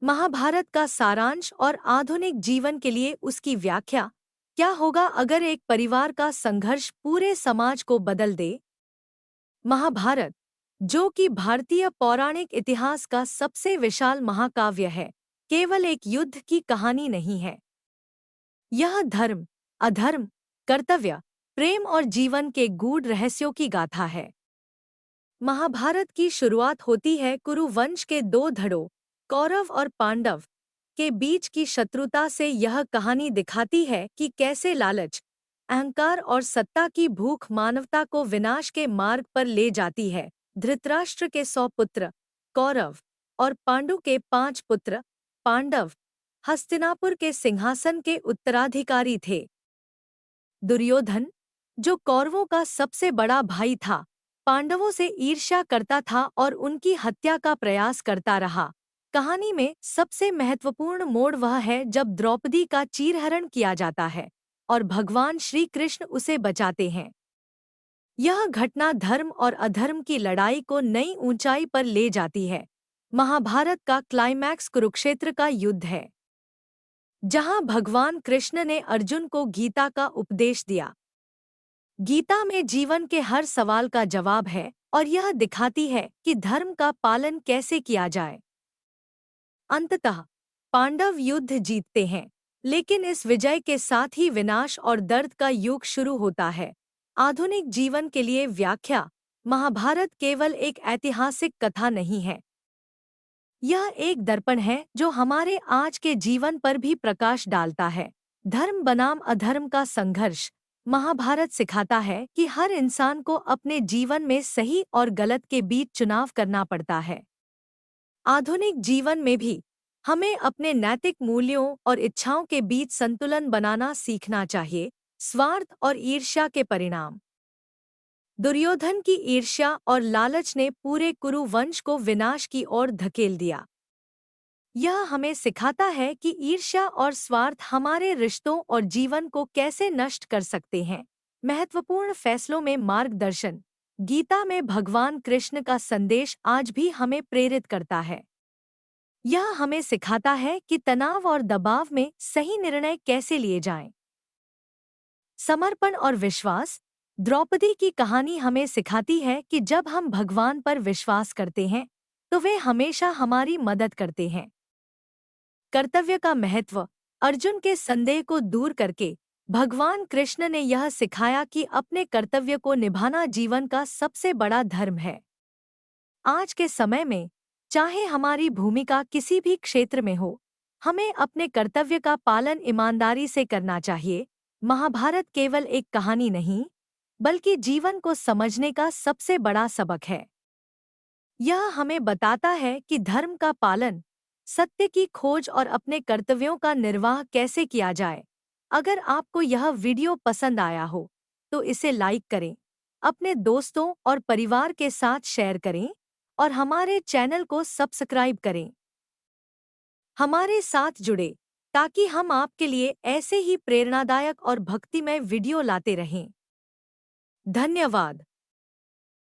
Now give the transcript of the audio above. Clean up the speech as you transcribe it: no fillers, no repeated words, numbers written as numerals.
महाभारत का सारांश और आधुनिक जीवन के लिए उसकी व्याख्या। क्या होगा अगर एक परिवार का संघर्ष पूरे समाज को बदल दे? महाभारत, जो कि भारतीय पौराणिक इतिहास का सबसे विशाल महाकाव्य है, केवल एक युद्ध की कहानी नहीं है। यह धर्म, अधर्म, कर्तव्य, प्रेम और जीवन के गूढ़ रहस्यों की गाथा है। महाभारत की शुरुआत होती है कुरु वंश के दो धड़ों, कौरव और पांडव, के बीच की शत्रुता से। यह कहानी दिखाती है कि कैसे लालच, अहंकार और सत्ता की भूख मानवता को विनाश के मार्ग पर ले जाती है। धृतराष्ट्र के 100 पुत्र, कौरव, और पांडु के 5 पुत्र, पांडव, हस्तिनापुर के सिंहासन के उत्तराधिकारी थे। दुर्योधन, जो कौरवों का सबसे बड़ा भाई था, पांडवों से ईर्ष्या करता था और उनकी हत्या का प्रयास करता रहा। कहानी में सबसे महत्वपूर्ण मोड़ वह है जब द्रौपदी का चीरहरण किया जाता है और भगवान श्री कृष्ण उसे बचाते हैं। यह घटना धर्म और अधर्म की लड़ाई को नई ऊंचाई पर ले जाती है। महाभारत का क्लाइमैक्स कुरुक्षेत्र का युद्ध है, जहां भगवान कृष्ण ने अर्जुन को गीता का उपदेश दिया। गीता में जीवन के हर सवाल का जवाब है और यह दिखाती है कि धर्म का पालन कैसे किया जाए। अंततः पांडव युद्ध जीतते हैं, लेकिन इस विजय के साथ ही विनाश और दर्द का युग शुरू होता है। आधुनिक जीवन के लिए व्याख्या। महाभारत केवल एक ऐतिहासिक कथा नहीं है, यह एक दर्पण है जो हमारे आज के जीवन पर भी प्रकाश डालता है। धर्म बनाम अधर्म का संघर्ष। महाभारत सिखाता है कि हर इंसान को अपने जीवन में सही और गलत के बीच चुनाव करना पड़ता है। आधुनिक जीवन में भी हमें अपने नैतिक मूल्यों और इच्छाओं के बीच संतुलन बनाना सीखना चाहिए। स्वार्थ और ईर्ष्या के परिणाम। दुर्योधन की ईर्ष्या और लालच ने पूरे कुरु वंश को विनाश की ओर धकेल दिया। यह हमें सिखाता है कि ईर्ष्या और स्वार्थ हमारे रिश्तों और जीवन को कैसे नष्ट कर सकते हैं। महत्वपूर्ण फैसलों में मार्गदर्शन। गीता में भगवान कृष्ण का संदेश आज भी हमें प्रेरित करता है। यह हमें सिखाता है कि तनाव और दबाव में सही निर्णय कैसे लिए जाएं। समर्पण और विश्वास। द्रौपदी की कहानी हमें सिखाती है कि जब हम भगवान पर विश्वास करते हैं तो वे हमेशा हमारी मदद करते हैं। कर्तव्य का महत्व। अर्जुन के संदेह को दूर करके भगवान कृष्ण ने यह सिखाया कि अपने कर्तव्य को निभाना जीवन का सबसे बड़ा धर्म है। आज के समय में चाहे हमारी भूमिका किसी भी क्षेत्र में हो, हमें अपने कर्तव्य का पालन ईमानदारी से करना चाहिए। महाभारत केवल एक कहानी नहीं, बल्कि जीवन को समझने का सबसे बड़ा सबक है। यह हमें बताता है कि धर्म का पालन, सत्य की खोज और अपने कर्तव्यों का निर्वाह कैसे किया जाए। अगर आपको यह वीडियो पसंद आया हो तो इसे लाइक करें, अपने दोस्तों और परिवार के साथ शेयर करें और हमारे चैनल को सब्सक्राइब करें। हमारे साथ जुड़े ताकि हम आपके लिए ऐसे ही प्रेरणादायक और भक्तिमय वीडियो लाते रहें। धन्यवाद।